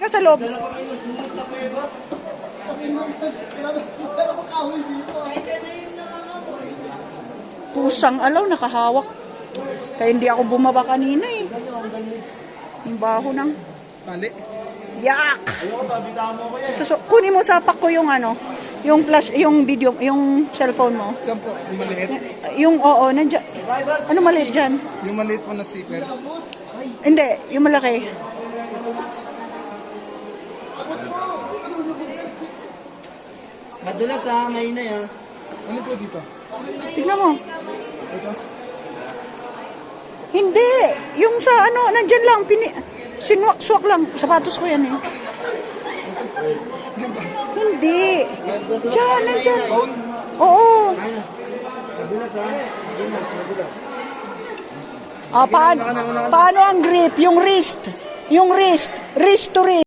ka sa loob. Pusang alaw, nakahawak. Kaya hindi ako bumaba kanina eh. Yung baho ng... Tali. Yak! Kunin mo sapak ko yung ano, yung flash, yung video, yung cellphone mo. Diyan po, yung maliit. Yung oo, nandiyan. Ano maliit dyan? Yung maliit po na zipper. Hindi, yung malaki. Madulas ha, may na yan. Ano po dito? Tignan mo. Ito? Hindi, yung sa ano, nandyan lang, sinwak-swak lang. Sapatos ko yan eh. Hindi. Diyan, nandyan. Phone? Oo. Madulas ha. Madulas. Paano ang grip? Yung wrist. Yung wrist. Wrist to wrist.